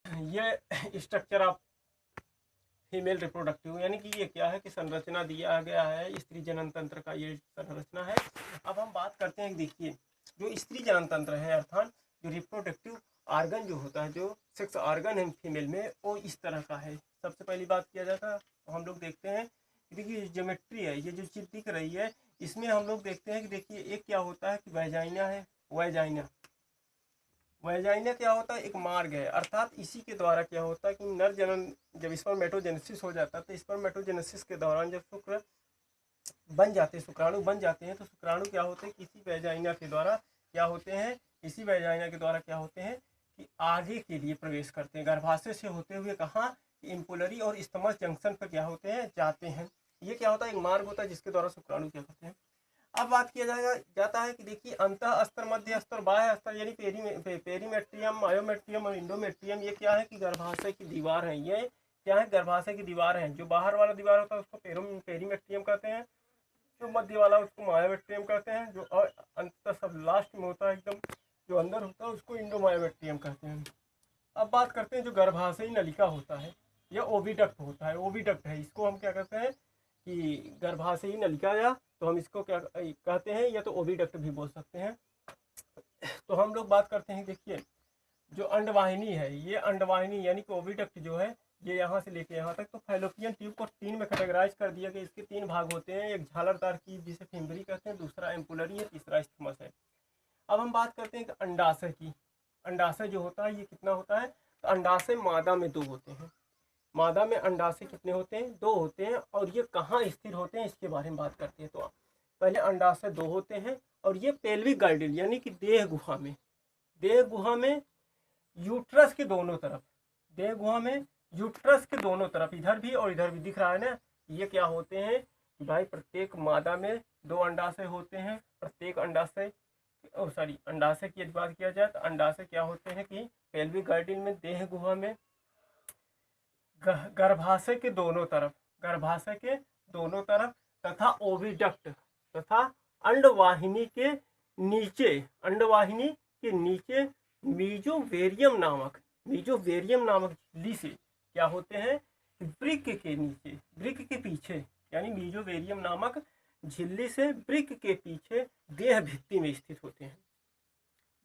ये structure of female reproductive, यानी कि ये क्या है कि संरचना दिया गया है स्त्री जनन तंत्र का, ये संरचना है। अब हम बात करते हैं, देखिए जो स्त्री जनन तंत्र है अर्थात जो रिप्रोडक्टिव आर्गन जो होता है, जो सेक्स आर्गन है फीमेल में, वो इस तरह का है। सबसे पहली बात किया जाता है तो हम लोग देखते हैं कि देखिए ज्योमेट्री है, ये जो चीज़ दिख रही है इसमें हम लोग देखते हैं कि देखिए एक क्या होता है कि वैजाइना है। वैजाइना क्या होता है, एक मार्ग है, अर्थात इसी के द्वारा क्या होता है कि नर जनन, जब स्पर्मेटोजेनेसिस हो जाता है तो स्पर्मेटोजेनेसिस के दौरान जब शुक्र बन जाते हैं, शुक्राणु बन जाते हैं, तो शुक्राणु क्या होते हैं किसी वैजाइना के द्वारा क्या होते हैं, इसी वैजाइना के द्वारा क्या होते हैं कि आगे के लिए प्रवेश करते हैं, गर्भाशय से होते हुए कहाँ, इम्पुलरी और स्टमक जंक्शन पर क्या होते हैं, जाते हैं। ये क्या होता है, एक मार्ग होता है जिसके द्वारा शुक्राणु क्या करते हैं। अब बात किया जाता है कि देखिए अंतः स्तर, मध्य स्तर, बाह्य स्तर, यानी पेरीमेट्रियम, मायोमेट्रियम और इंडोमेट्रियम, ये क्या है कि गर्भाशय की दीवार है। ये क्या है, गर्भाशय की दीवार है। जो बाहर वाला दीवार होता है उसको पेरीमेट्रियम कहते हैं, जो मध्य वाला उसको मायोमेट्रियम कहते हैं, जो अंततः सब लास्ट में होता है एकदम जो अंदर होता है उसको इंडोमायोमेट्रियम कहते हैं। अब बात करते हैं जो गर्भाशयी नलिका होता है, यह ओविडक्ट होता है, ओविडक्ट है, इसको हम क्या कहते हैं कि गर्भाशयी नलिका, या तो हम इसको क्या कहते हैं, या तो ओविडक्ट भी बोल सकते हैं। तो हम लोग बात करते हैं, देखिए जो अंडवाहिनी है, ये अंडवाहिनी यानी कि ओविडक्ट जो है, ये यहाँ से लेके यहाँ तक, तो फैलोपियन ट्यूब को 3 में कैटेगराइज कर दिया गया। इसके 3 भाग होते हैं, एक झालरदार की जिसे फिम्बरी कहते हैं, दूसरा एम्पुलरी है, तीसरा स्थिमस है। अब हम बात करते हैं कि अंडाशय की। अंडाशय जो होता है ये कितना होता है, तो अंडाशय मादा में 2 होते हैं। मादा में अंडाशय कितने होते हैं, 2 होते हैं, और ये कहाँ स्थिर होते हैं इसके बारे में बात करते हैं। तो पहले अंडाशय 2 होते हैं, और ये पेल्विक गाइडल यानी कि देह गुहा में यूट्रस के दोनों तरफ, देह गुहा में यूट्रस के दोनों तरफ, इधर भी और इधर भी दिख रहा है ना, ये क्या होते हैं भाई, प्रत्येक मादा में 2 अंडाशय होते हैं। प्रत्येक अंडाशय अंडाशय की बात किया जाए तो अंडाशय क्या होते हैं कि पेल्विक गाइडल में, देह गुहा में, गर्भाशय के दोनों तरफ तथा ओविडक्ट तथा अंडवाहिनी के नीचे मीजोवेरियम नामक झिल्ली से क्या होते हैं, वृक्क के पीछे, यानी मीजोवेरियम नामक झिल्ली से वृक्क के पीछे देह भित्ति में स्थित होते हैं।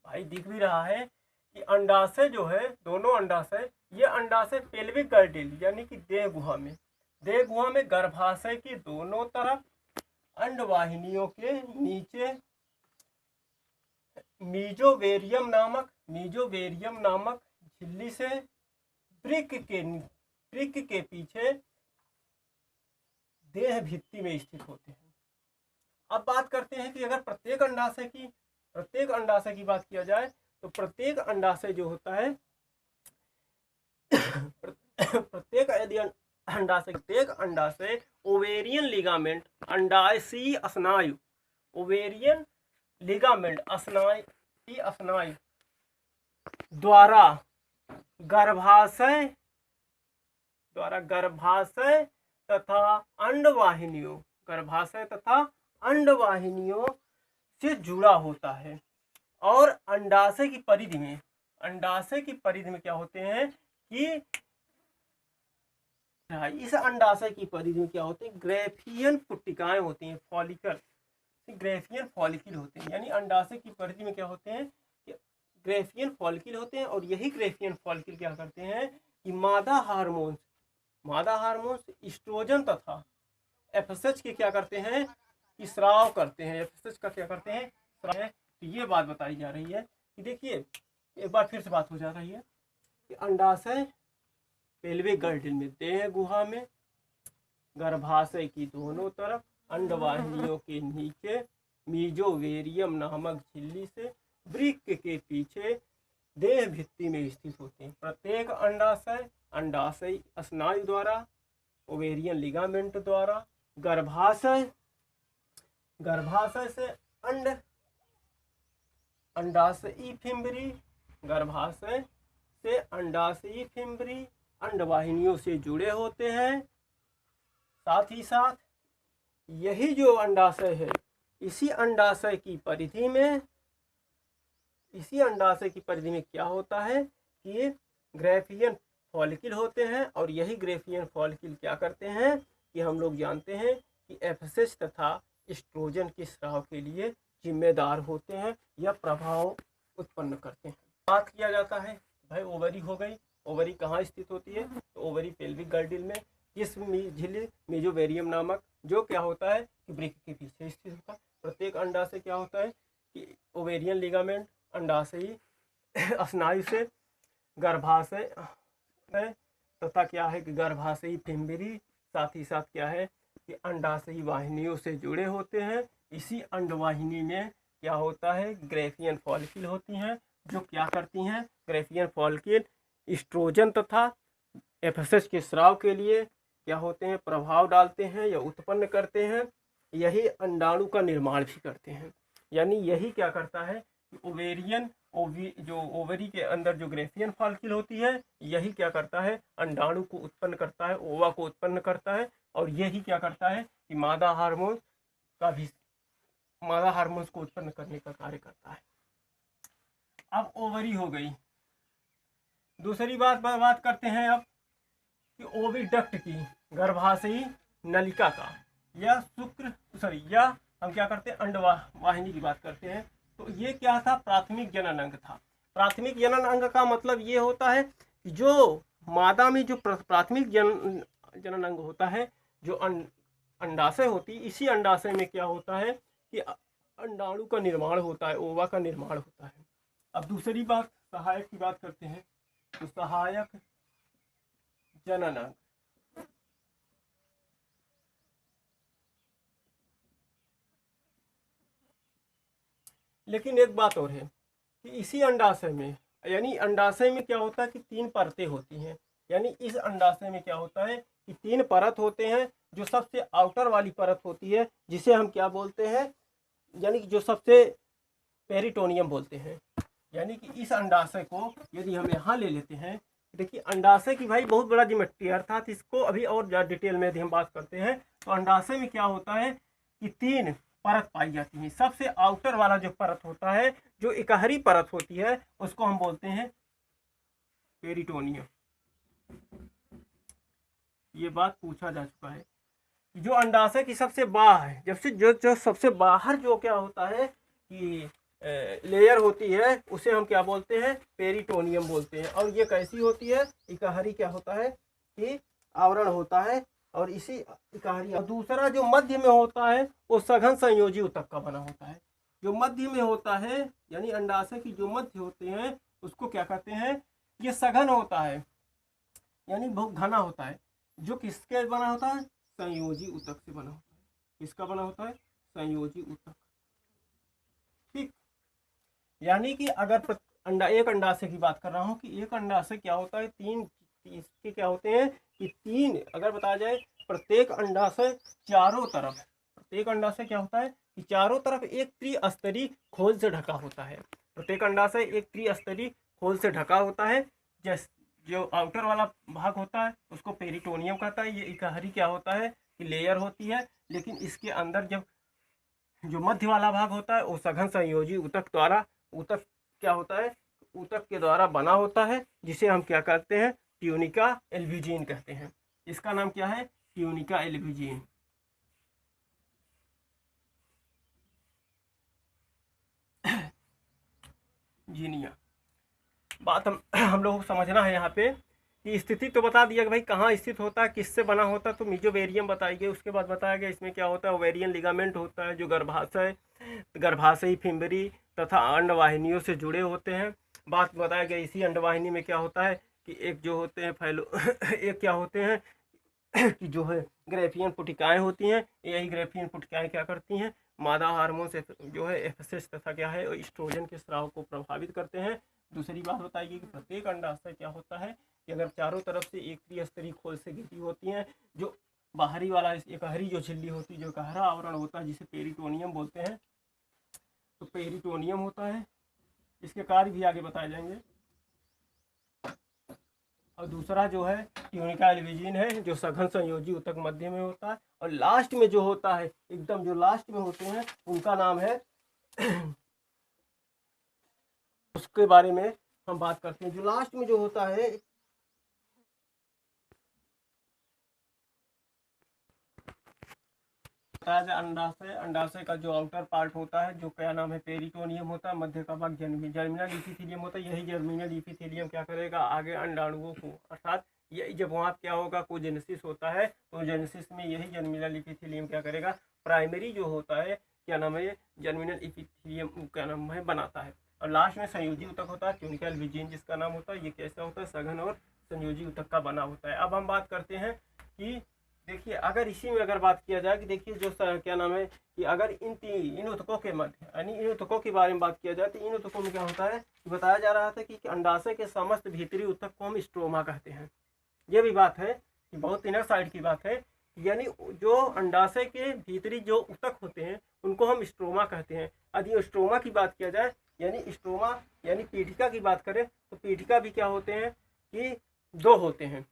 भाई दिख भी रहा है कि अंडाशय जो है, दोनों अंडाशय, ये अंडाशय पेल्विक गाइडल यानी कि देह गुहा में गर्भाशय के दोनों तरफ अंडवाहिनियों के नीचे मीजोवेरियम नामक झिल्ली से वृक्क के पीछे देह भित्ति में स्थित होते हैं। अब बात करते हैं कि अगर प्रत्येक अंडाशय की बात किया जाए तो प्रत्येक अंडाशय जो होता है प्रत्येक अंडाशय ओवेरियन लिगामेंट, अंडाशयी स्नायु, ओवेरियन लिगामेंट, स्नायु द्वारा गर्भाशय तथा अंडवाहिनियों से जुड़ा होता है। और अंडाशय की परिधि में क्या होते हैं कि इस अंडाशय की परिधि में क्या होते हैं, ग्रेफियन पुट्टिकाएं होती हैं, ग्रेफियन फॉलिकल होते हैं। यानी अंडाशय की परिधि में क्या होते हैं कि ग्रेफियन फॉलिकल होते हैं, और यही ग्रेफियन फॉलिकल क्या करते हैं कि मादा हार्मोन्स ईस्ट्रोजन तथा एफएसएच के क्या करते हैं कि स्राव करते हैं। एफएसएच का क्या करते हैं, स्राव है। तो ये बात बताई जा रही है कि देखिए एक बार फिर से बात हो जा रही है कि अंडाशय पेल्विक गाइडल में, देह गुहा में, गर्भाशय की दोनों तरफ, अंडवाहिनियों के नीचे मीजोवेरियम नामक झिल्ली से वृक्क के पीछे देह भित्ति में स्थित होते हैं। प्रत्येक अंडाशय स्नायु द्वारा, ओवेरियन लिगामेंट द्वारा, गर्भाशय से अंडाशयी फिम्बरी अंडवाहिनियों से जुड़े होते हैं। साथ ही साथ यही जो अंडाशय है, इसी अंडाशय की परिधि में क्या होता है कि ग्रेफियन फॉलिकल होते हैं, और यही ग्रेफियन फॉलिकल क्या करते हैं कि हम लोग जानते हैं कि एफएसएच तथा एस्ट्रोजन के स्राव के लिए जिम्मेदार होते हैं या प्रभाव उत्पन्न करते हैं। बात किया जाता है भाई ओवरी हो गई। ओवरी कहाँ स्थित होती है? तो ओवरी पेल्विक गर्डिल में, किस झिल्ली? मेजोवेरियम नामक, जो क्या होता है कि वृक्क के पीछे स्थित होता है। प्रत्येक अंडाशय क्या होता है कि ओवेरियन लिगामेंट अंडाशयी स्नायु से गर्भाशय तथा क्या है कि गर्भाशयी फिम्बरी, साथ ही साथ क्या है कि अंडाशयी वाहिनियों से जुड़े होते हैं। इसी अंडवाहिनी में क्या होता है? ग्रेफियन फॉलिकल होती हैं, जो क्या करती हैं? ग्रेफियन फॉलिकल एस्ट्रोजन तथा एफएसएच के स्राव के लिए क्या होते हैं? प्रभाव डालते हैं या उत्पन्न करते हैं। यही अंडाणु का निर्माण भी करते हैं। यानी यही क्या करता है कि ओवेरियन जो ओवरी के अंदर जो ग्रेफियन फॉलिकल होती है, यही क्या करता है? अंडाणु को उत्पन्न करता है, ओवा को उत्पन्न करता है, और यही क्या करता है कि मादा हार्मोन को उत्पन्न करने का कार्य करता है। अब ओवरी हो गई। दूसरी बात करते हैं अब कि ओविडक्ट की, गर्भाशयी नलिका का, या या हम क्या करते हैं? अंडवाहिनी की बात करते हैं। तो ये क्या था? प्राथमिक जनन अंग था। प्राथमिक जनन अंग का मतलब ये होता है कि जो मादा में जो प्राथमिक जनन अंग होता है, जो अंडाशय होती है, इसी अंडाशय में क्या होता है कि अंडाणु का निर्माण होता है, ओवा का निर्माण होता है। अब दूसरी बात सहायक की बात करते हैं। तो सहायक जनन अंग, लेकिन एक बात और है कि इसी अंडाशय में, यानी अंडाशय में क्या होता है कि 3 परतें होती हैं। यानी इस अंडाशय में क्या होता है कि 3 परत होते हैं। जो सबसे आउटर वाली परत होती है, जिसे हम क्या बोलते हैं? यानी कि जो सबसे पेरिटोनियम बोलते हैं। यानी कि इस अंडाशय को यदि हम यहाँ ले लेते हैं, देखिए अंडाशय की भाई बहुत बड़ा ज्योमेट्री है, अर्थात इसको अभी और ज़्यादा डिटेल में यदि हम बात करते हैं तो अंडाशय में क्या होता है कि 3 परत पाई जाती है। सबसे आउटर वाला जो परत होता है, जो इकहरी परत होती है, उसको हम बोलते हैं पेरिटोनियम। ये बात पूछा जा चुका है। जो अंडाशय की सबसे बाहर है, जब से जो सबसे बाहर जो क्या होता है कि लेयर होती है, उसे हम क्या बोलते हैं? पेरिटोनियम बोलते हैं। और ये कैसी होती है? इकहरी क्या होता है कि आवरण होता है, और इसी इकहरी। और दूसरा जो मध्य में होता है वो सघन संयोजी ऊतक का बना होता है। जो मध्य में होता है, यानी अंडाशय की जो मध्य होते हैं, उसको क्या कहते हैं? ये सघन होता है, यानी बहुत घना होता है। जो किसके बना होता है? संयोजी ऊतक से बना होता है। किसका बना होता है? संयोजी ऊतक। ठीक। यानी कि अगर एक अंडाशय की बात कर रहा हूँ कि एक अंडाशय क्या होता है? 3 इसके क्या होते हैं कि 3, अगर बताया जाए प्रत्येक अंडाशय चारों तरफ, प्रत्येक अंडाशय क्या होता है कि चारों तरफ एक त्रिस्तरीय खोल से ढका होता है। प्रत्येक अंडाशय एक त्रिस्तरीय खोल से ढका होता है। जो आउटर वाला भाग होता है उसको पेरिटोनियम कहता है। ये इकहरी क्या होता है कि लेयर होती है, लेकिन इसके अंदर जब जो मध्य वाला भाग होता है वो सघन संयोजी ऊतक द्वारा, ऊतक क्या होता है? ऊतक के द्वारा बना होता है, जिसे हम क्या कहते हैं? ट्यूनिका एल्ब्यूजिन कहते हैं। इसका नाम क्या है? ट्यूनिका एल्ब्यूजिन। जीनिया। बात हम लोगों को समझना है यहाँ पे कि स्थिति तो बता दिया कि भाई कहाँ स्थित होता है, किससे बना होता है। तो मेजोवेरियम बताई गई, उसके बाद बताया गया इसमें क्या होता है? ओवेरियन लिगामेंट होता है, जो गर्भाशयी फिम्बरी तथा अंडवाहिनियों से जुड़े होते हैं। बात बताया गया इसी अंडवाहिनी में क्या होता है कि एक जो होते हैं एक क्या होते हैं कि जो है ग्रेफियन पुटिकाएँ होती हैं। यही ग्रेफियन पुटिकाएँ क्या करती हैं? मादा हार्मोन से जो है एफएसएच तथा क्या है एस्ट्रोजन के स्राव को प्रभावित करते हैं। दूसरी बात बताइए कि प्रत्येक अंडाशय क्या होता है कि अगर चारों तरफ से एक त्रिस्तरीय खोल से घिरी होती हैं, जो बाहरी वाला इकहरी जो झिल्ली होती है, जो गहरा आवरण होता है, जिसे पेरिटोनियम बोलते हैं, तो पेरिटोनियम होता है। इसके कार्य भी आगे बताए जाएंगे। और दूसरा जो है ट्यूनिका एल्ब्यूजिन है, जो सघन संयोजी ऊतक मध्य में होता है। और लास्ट में जो होता है, एकदम जो लास्ट में होते हैं, उनका नाम है उसके बारे में हम बात करते हैं। जो लास्ट में जो होता है अंडाशय का जो आउटर पार्ट होता है, जो क्या नाम है, पेरिटोनियम होता है, मध्य का भाग जर्मिनल इपिथेलियम होता है। यही जर्मिनल इपिथेलियम क्या करेगा, आगे अंडाणुओं को, अर्थात ये जब वहाँ क्या होगा, कोजेनेसिस होता है, तो जेनेसिस में यही जर्मिनल इपिथेलियम क्या करेगा, प्राइमरी जो होता है क्या नाम है, जर्मिनल इपिथेलियम क्या नाम है बनाता है। और लास्ट में संयोजी ऊतक होता है, ट्यूनिकल विजिन जिसका नाम होता है। ये कैसा होता है, सघन और संयोजी ऊतक का बना होता है। अब हम बात करते हैं कि देखिए, अगर इसी में अगर बात किया जाए कि देखिए जो क्या नाम है कि अगर इन ऊतकों के मध्य यानी इन ऊतकों के बारे में बात किया जाए, तो इन ऊतकों में क्या होता है, बताया जा रहा था कि अंडाशय के समस्त भीतरी ऊतक को हम स्ट्रोमा कहते हैं। ये भी बात है कि बहुत इनर साइड की बात है, यानी जो अंडाशय के भीतरी जो ऊतक होते हैं उनको हम स्ट्रोमा कहते हैं। यदि स्ट्रोमा की बात किया जाए, यानी स्ट्रोमा यानी पीठिका की बात करें, तो पीठिका भी क्या होते हैं कि दो होते हैं।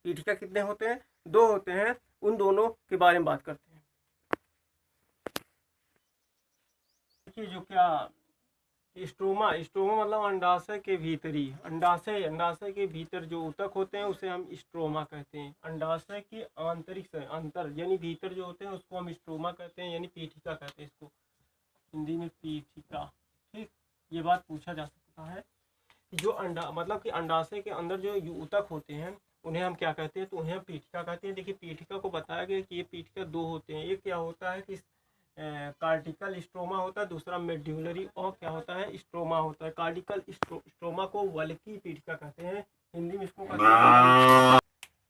पीठिका कितने होते हैं, दो होते हैं। उन दोनों के बारे में बात करते हैं। देखिए जो क्या स्ट्रोमा मतलब अंडाशय के भीतरी, अंडाशय के भीतर जो ऊतक होते हैं उसे हम स्ट्रोमा कहते हैं। अंडाशय के आंतरिक से अंतर यानी भीतर जो होते हैं उसको हम स्ट्रोमा कहते हैं, यानी पीठिका कहते हैं इसको, हिंदी में पीठिका। ठीक, ये बात पूछा जा सकता है। जो अंडा मतलब कि अंडाशय के अंदर जो ऊतक होते हैं उन्हें हम क्या कहते हैं, तो उन्हें हम पीठिका कहते हैं। देखिए पीठिका को बताया गया कि ये पीठिका दो होते हैं। एक क्या होता है कि कार्टिकल स्ट्रोमा होता है, दूसरा मेड्यूलरी और क्या होता है, स्ट्रोमा होता है। कार्टिकल स्ट्रोमा को वल्की पीठिका कहते हैं, हिंदी में इसको कहते हैं।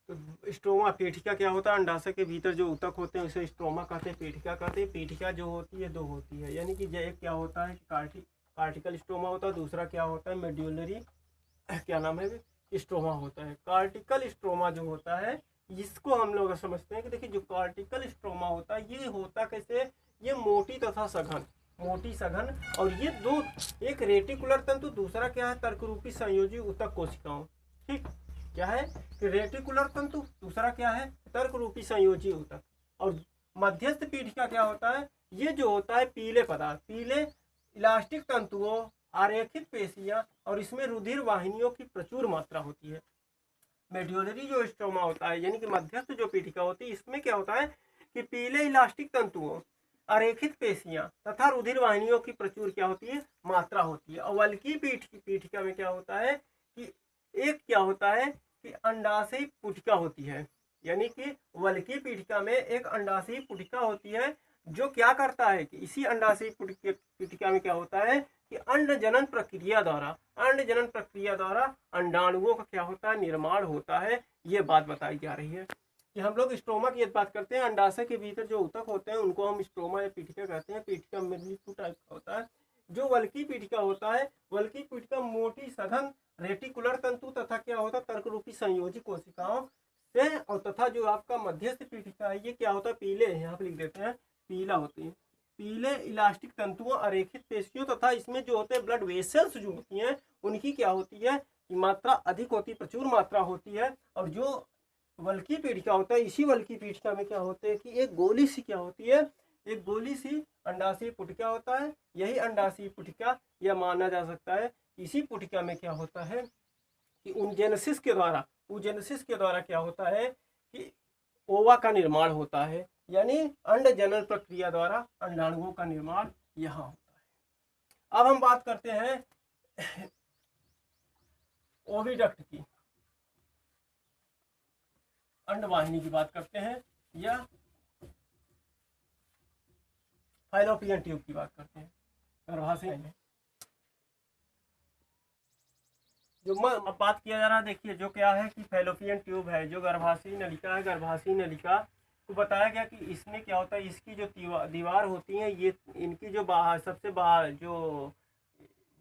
तो स्ट्रोमा पीठिका क्या होता है, अंडाशय के भीतर जो ऊतक होते हैं उसे स्ट्रोमा कहते हैं, पीठिका कहते हैं। पीठिका जो होती है दो होती है, यानी कि एक क्या होता है कि कार्टिकल स्ट्रोमा होता है, दूसरा क्या होता है मेड्यूलरी क्या नाम है, स्ट्रोमा होता है। कार्टिकल स्ट्रोमा जो होता है इसको हम लोग समझते हैं कि देखिए जो कार्टिकल स्ट्रोमा होता है ये होता कैसे, ये मोटी तथा सघन, मोटी सघन, और ये दो, एक रेटिकुलर तंतु, दूसरा क्या है तर्करूपी संयोजी ऊतक कोशिकाओं। ठीक, क्या है कि रेटिकुलर तंतु, दूसरा क्या है तर्करूपी संयोजी ऊतक। और मध्यस्थ पीठिका क्या होता है, ये जो होता है पीले पदार्थ, पीले इलास्टिक तंतुओं, आरेखित पेशियां, और इसमें रुधिर वाहिनियों की प्रचुर मात्रा होती है। मेड्यूलरी जो स्ट्रोमा होता है यानी कि मध्यस्थ जो पीठिका होती है, इसमें क्या होता है कि पीले इलास्टिक तंतुओं, अरेखित पेशियां तथा रुधिर वाहिनियों की प्रचुर क्या होती है, मात्रा होती है। और वल्की पीठिका में क्या होता है कि एक क्या होता है कि अंडाशयी पुटिका होती है, यानी कि वल्की पीठिका में एक अंडाशयी पुटिका होती है, जो क्या करता है कि इसी अंडाशयी पीठिका में क्या होता है कि अंड जनन प्रक्रिया द्वारा अंडाणुओं का क्या होता है, निर्माण होता है। ये बात बताई जा रही है कि हम लोग स्ट्रोमा की बात करते हैं। अंडाशय के भीतर जो ऊतक होते हैं उनको हम स्ट्रोमा या पीठिका कहते हैं। पीठिका मेनली टू टाइप का होता है। जो वल्की पीठिका होता है, वल्की पीठिका मोटी सघन रेटिकुलर तंतु तथा क्या होता है तर्करूपी संयोजी कोशिकाओं से, और तथा जो आपका मध्यस्थ पीठिका है ये क्या होता है, पीले, यहाँ पे लिख देते हैं पीला होती है, पीले इलास्टिक तंतुओं, अरेखित पेशियों तथा इसमें जो होते हैं ब्लड वेसल्स जो होती हैं उनकी क्या होती है कि मात्रा अधिक होती है, प्रचुर मात्रा होती है। और जो वल्की पीठिका होता है, इसी वल्की पीठिका में क्या होते हैं कि एक गोली सी क्या होती है, एक गोली सी अंडाशयी पुटिका होता है। यही अंडाशयी पुटिका यह माना जा सकता है, इसी पुटिका में क्या होता है कि ऊजेनेसिस के द्वारा क्या होता है कि ओवा का निर्माण होता है, यानी अंड जनन प्रक्रिया द्वारा अंडाणुओं का निर्माण यहाँ होता है। अब हम बात करते हैं ओविडक्ट की, अंडवाहिनी की बात करते हैं, या फाइलोपियन ट्यूब की बात करते हैं। गर्भाशय में जो बात किया जा रहा है, देखिए जो क्या है कि फैलोपियन ट्यूब है, जो गर्भाशयी नलिका है, गर्भाशयी नलिका को बताया गया कि इसमें क्या होता है, इसकी जो दीवार होती है, ये इनकी जो बाहर सबसे बाहर जो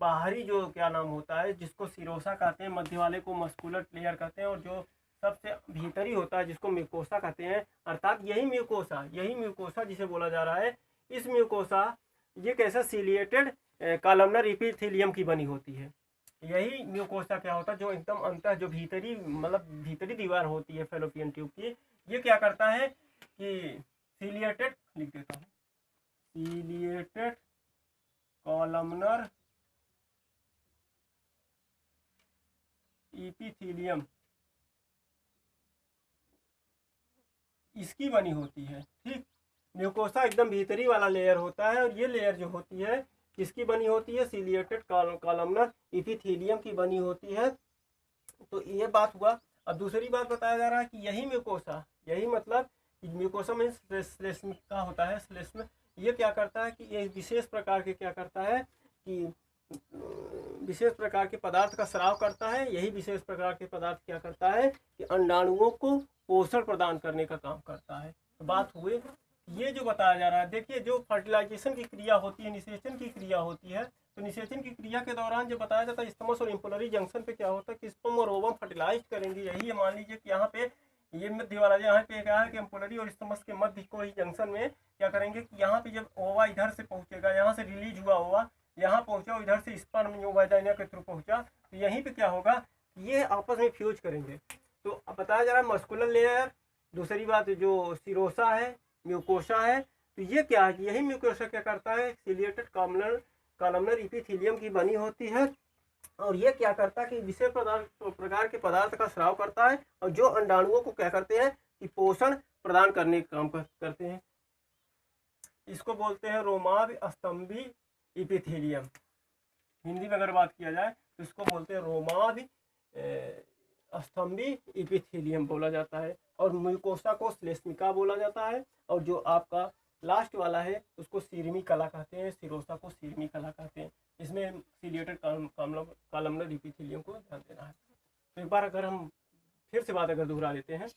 बाहरी जो क्या नाम होता है, जिसको सिरोसा कहते हैं, मध्य वाले को मस्कुलर लेयर कहते हैं, और जो सबसे भीतरी होता है जिसको म्यूकोसा कहते हैं, अर्थात यही म्यूकोसा जिसे बोला जा रहा है। इस म्यूकोसा ये कैसा सिलिएटेड कॉलमनर एपिथेलियम की बनी होती है। यही म्यूकोसा क्या होता है, जो एकदम अंतर जो भीतरी मतलब भीतरी दीवार होती है फैलोपियन ट्यूब की, ये क्या करता है कि सिलिएटेड, लिख देता हूँ, सिलिएटेड कॉलमनर इपिथीलियम इसकी बनी होती है। ठीक, म्यूकोसा एकदम भीतरी वाला लेयर होता है और ये लेयर जो होती है किसकी बनी होती है, सिलिएटेड कॉलमनर इपिथीलियम की बनी होती है। तो ये बात हुआ। अब दूसरी बात बताया जा रहा है कि यही म्यूकोसा, यही मतलब म्यूकोसा में श्लेष्मिका होता है, श्लेष्म ये क्या करता है कि ये विशेष प्रकार के क्या करता है कि विशेष प्रकार के पदार्थ का स्राव करता है। यही विशेष प्रकार के पदार्थ क्या करता है कि अंडाणुओं को पोषण प्रदान करने का काम करता है। तो बात हुए ये जो बताया जा रहा है, देखिए जो फर्टिलाइजेशन की क्रिया होती है, निषेचन की क्रिया होती है, तो निषेचन की क्रिया के दौरान जो बताया जाता है स्टमस और इम्पोलरी जंक्शन पे क्या होता है कि स्पर्म और ओवम फर्टिलाइज करेंगे। यही मान लीजिए कि यहाँ पे ये मध्य वाला यहाँ पे क्या है कि इम्पोलरी और स्टमस के मध्य को ही जंक्शन में क्या करेंगे कि यहाँ पे जब ओवा इधर से पहुँचेगा, यहाँ से रिलीज हुआ ओवा यहाँ पहुँचा, इधर से स्पर्म जो वाजाइना के थ्रू पहुँचा, तो यहीं पे क्या होगा ये आपस में फ्यूज करेंगे। तो अब बताया जा रहा है मस्कुलर लेयर, दूसरी बात जो सिरोसा है, म्यूकोसा है, तो ये क्या है कि यही म्यूकोसा क्या करता है सिलिएटेड कॉलमनर इपिथीलियम की बनी होती है और ये क्या करता है कि विशेष प्रकार के पदार्थ का स्राव करता है और जो अंडाणुओं को क्या करते हैं कि पोषण प्रदान करने का काम करते हैं। इसको बोलते हैं रोमाभ स्तंभी इपिथीलियम। हिंदी में अगर बात किया जाए तो इसको बोलते हैं रोमाभ स्तंभी इपिथीलियम बोला जाता है और म्यूकोसा को श्लेष्मिका बोला जाता है और जो आपका लास्ट वाला है उसको सीरमी कला कहते हैं, सिरोसा को सीरमी कला कहते हैं। इसमें सिलिएटेड कॉलमनर इपिथीलियम को ध्यान देना है। तो एक बार अगर हम फिर से बात अगर दोहरा लेते हैं,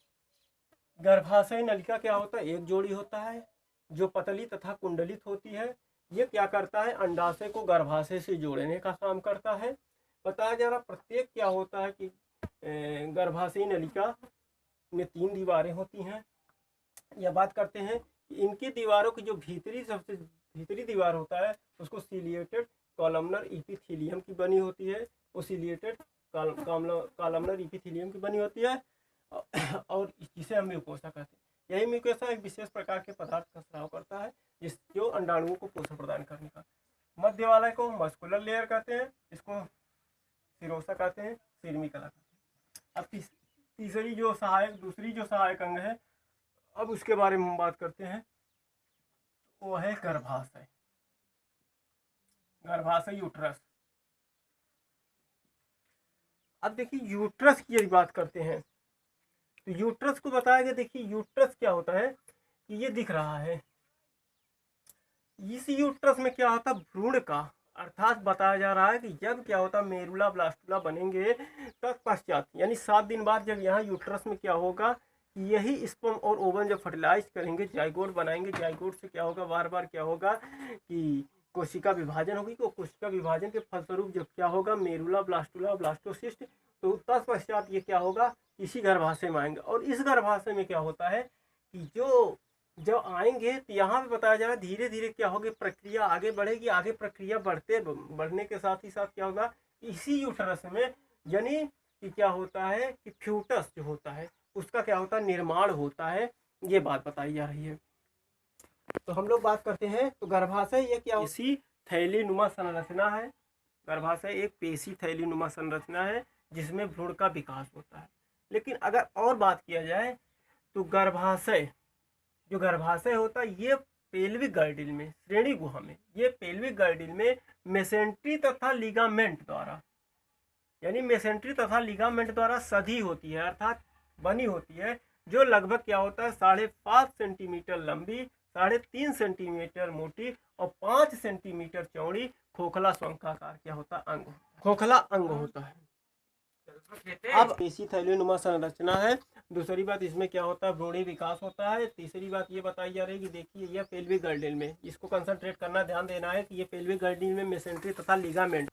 गर्भाशय नलिका क्या होता है, एक जोड़ी होता है जो पतली तथा कुंडलित होती है। ये क्या करता है अंडाशय को गर्भाशय से जोड़ने का काम करता है। बताया जा रहा प्रत्येक क्या होता है कि गर्भाशयी नलिका में 3 दीवारें होती हैं। यह बात करते हैं कि इनकी दीवारों की जो सबसे भीतरी दीवार होता है उसको सिलिएटेड कॉलमनर इपिथीलियम की बनी होती है, वो सिलिएटेड कॉलमनर इपिथीलियम की बनी होती है और जिसे हम म्यूकोसा कहते हैं। यही म्यूकोसा एक विशेष प्रकार के पदार्थ का स्राव करता है जो अंडाणुओं को पोषण प्रदान करने का। मध्य वाले को मस्कुलर लेयर कहते हैं, इसको सिरोसा कहते हैं, सीरमी कला कहते हैं। अब दूसरी जो सहायक अंग है, अब उसके बारे में हम बात करते हैं, वो है गर्भाशय यूट्रस। अब देखिए यूट्रस की यदि बात करते हैं तो यूट्रस को बताया गया। देखिए यूट्रस क्या होता है कि ये दिख रहा है, इस यूट्रस में क्या होता है भ्रूण का, अर्थात बताया जा रहा है कि जब क्या होता है मेरुला ब्लास्टुला बनेंगे तत्पश्चात यानी 7 दिन बाद जब यहाँ यूट्रस में क्या होगा यही स्पर्म और ओवम जब फर्टिलाइज करेंगे, जाइगोट बनाएंगे, जाइगोट से क्या होगा बार बार क्या होगा कि कोशिका विभाजन होगी। तो कोशिका विभाजन के फलस्वरूप जब क्या होगा मेरुला ब्लास्टुला ब्लास्टोसिस्ट, तो तत्पश्चात ये क्या होगा इसी गर्भाशय में आएंगे। और इस गर्भाशय में क्या होता है कि जो जब आएंगे तो यहाँ पे बताया जा रहा है धीरे धीरे क्या होगी प्रक्रिया आगे बढ़ेगी। आगे प्रक्रिया बढ़ने के साथ ही साथ क्या होगा इसी यूट्रस में यानी कि क्या होता है कि फ्यूटस जो होता है उसका क्या होता है निर्माण होता है, ये बात बताई जा रही है। तो हम लोग बात करते हैं तो गर्भाशय ये क्या इसी थैलीनुमा संरचना है। गर्भाशय एक पेशी थैलीनुमा संरचना है जिसमें भ्रूण का विकास होता है। लेकिन अगर और बात किया जाए तो जो गर्भाशय होता है ये पेल्विक गर्डिल में श्रेणी गुहा में, ये पेल्विक गर्डिल में मेसेंट्री तथा लिगामेंट द्वारा यानी मेसेंट्री तथा लिगामेंट द्वारा सधी होती है, अर्थात बनी होती है, जो लगभग क्या होता है 5.5 सेंटीमीटर लंबी, 3.5 सेंटीमीटर मोटी और 5 सेंटीमीटर चौड़ी खोखला शंखाकार क्या होता है खोखला अंग होता है। अब पेशी थैलीनुमा संरचना है। दूसरी बात इसमें क्या होता है भ्रूणी विकास होता है। तीसरी बात ये बताई जा रही है कि देखिए यह पेल्विक गर्डिल में, इसको कंसंट्रेट करना ध्यान देना है कि ये पेल्विक गर्डिल में मेसेंट्री तथा लिगामेंट।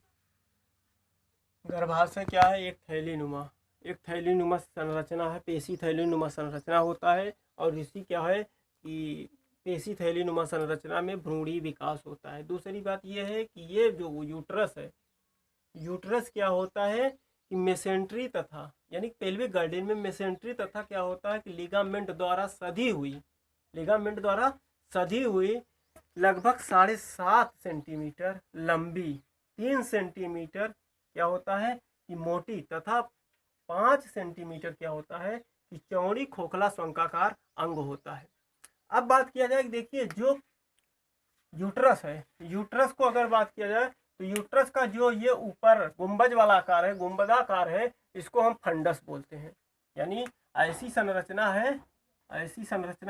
गर्भाशय क्या है एक थैलीनुमा संरचना है, पेशी थैलीनुमा संरचना होता है और इसी क्या है कि पेशी थैलीनुमा संरचना में भ्रूणी विकास होता है। दूसरी बात यह है कि ये जो यूट्रस है, यूट्रस क्या होता है कि मेसेंट्री तथा यानी पेल्विक गर्डिल में मेसेंट्री तथा क्या होता है कि लिगामेंट द्वारा सधी हुई लगभग 7.5 सेंटीमीटर लंबी, 3 सेंटीमीटर क्या होता है कि मोटी तथा 5 सेंटीमीटर क्या होता है कि चौड़ी खोखला शंक्वाकार अंग होता है। अब बात किया जाए कि देखिए जो यूट्रस है, यूट्रस को अगर बात किया जाए तो यूट्रस का जो ये ऊपर गुंबज वाला आकार है, गुंबदाकार है, इसको हम फंडस बोलते हैं। यानी ऐसी संरचना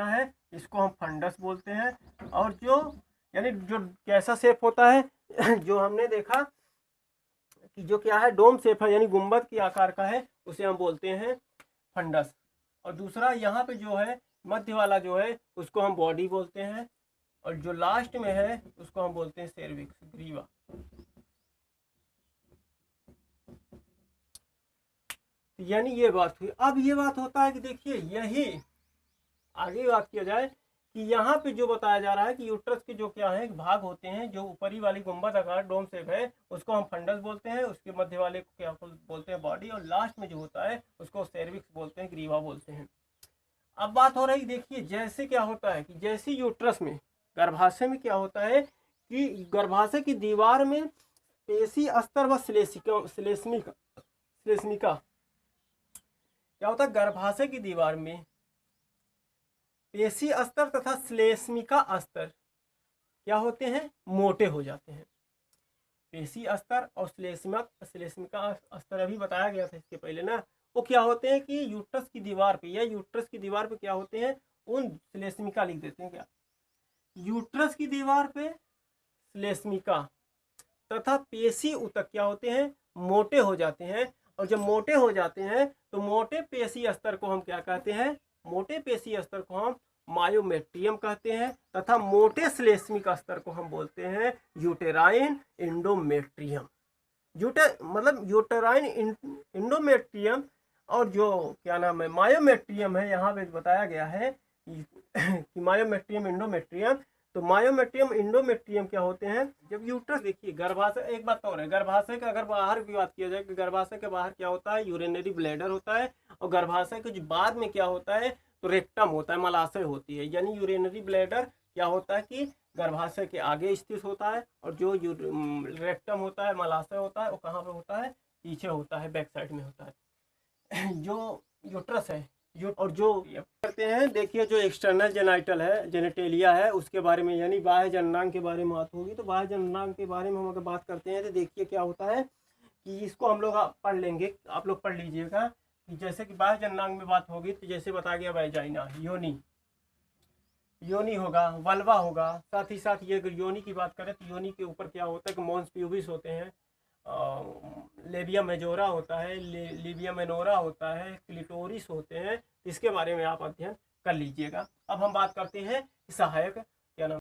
है इसको हम फंडस बोलते हैं। और जो यानी जो कैसा शेप होता है जो हमने देखा कि जो क्या है डोम शेप है यानी गुंबद के आकार का है, उसे हम बोलते हैं फंडस। और दूसरा यहाँ पे जो है मध्य वाला जो है उसको हम बॉडी बोलते हैं, और जो लास्ट में है उसको हम बोलते हैं सेर्विक्स, ग्रीवा। यानी ये बात हुई। अब ये बात होता है कि देखिए यही आगे बात किया जाए कि यहाँ पे जो बताया जा रहा है कि यूट्रस के जो क्या है भाग होते हैं, जो ऊपरी वाली गुंबद आकार डोम शेप है उसको हम फंडस बोलते हैं, उसके मध्य वाले को क्या बोलते हैं बॉडी, और लास्ट में जो होता है उसको सेर्विक्स बोलते हैं, ग्रीवा बोलते हैं। अब बात हो रही देखिए जैसे क्या होता है कि जैसे यूट्रस में गर्भाशय में क्या होता है कि गर्भाशय की दीवार में पेशी अस्तर व श्लेष्मिका क्या होता है, गर्भाशय की दीवार में पेशी अस्तर तथा श्लेष्मिका अस्तर क्या होते हैं, मोटे हो जाते हैं। पेशी अस्तर और श्लेष्मिका अस्तर अभी बताया गया था इसके पहले ना, वो क्या होते हैं कि यूट्रस की दीवार पे या यूट्रस की दीवार पे क्या होते हैं, उन श्लेष्मिका लिख देते हैं क्या, यूट्रस की दीवार पे श्लेष्मिका तथा पेशी ऊतक क्या होते हैं, मोटे हो जाते हैं। और जब मोटे हो जाते हैं तो मोटे पेशी अस्तर को हम क्या कहते हैं, मोटे पेशी अस्तर को हम मायोमेट्रियम कहते हैं, तथा मोटे श्लेष्मिक अस्तर को हम बोलते हैं यूटेराइन इंडोमेट्रियम। मतलब यूटेराइन इंडोमेट्रियम और जो क्या नाम है मायोमेट्रियम है, यहाँ पे बताया गया है कि मायोमेट्रियम इंडोमेट्रियम। तो मायोमेट्रियम इंडोमेट्रियम क्या होते हैं, जब यूट्रस देखिए गर्भाशय, एक बात और है गर्भाशय का अगर बाहर की बात किया जाए कि गर्भाशय के बाहर क्या होता है, यूरिनरी ब्लैडर होता है, और गर्भाशय के जो बाद में क्या होता है तो रेक्टम होता है, मलाशय होती है। यानी यूरिनरी ब्लैडर क्या होता है कि गर्भाशय के आगे स्थित होता है, और जो रेक्टम होता है, मलाशय होता है, वो कहाँ पे होता है, पीछे होता है, बैक साइड में होता है। जो यूट्रस है और जो करते हैं देखिए जो एक्सटर्नल जेनाइटल है, जेनेटेलिया है, उसके बारे में यानी बाह्य जननांग के बारे में बात होगी। तो बाह्य जननांग के बारे में हम अगर बात करते हैं तो देखिए क्या होता है कि इसको हम लोग पढ़ लेंगे, आप लोग पढ़ लीजिएगा कि जैसे कि बाह्य जननांग में बात होगी तो जैसे बताया गया वैजाइना, योनि होगा, वल्वा होगा, साथ ही साथ ये अगर योनि की बात करें तो योनि के ऊपर क्या होता है कि मॉन्स प्यूबिस होते हैं, लेबिया मेजोरा होता है, लिबिया मेनोरा होता है, क्लिटोरिस होते हैं। इसके बारे में आप अध्ययन कर लीजिएगा। अब हम बात करते हैं सहायक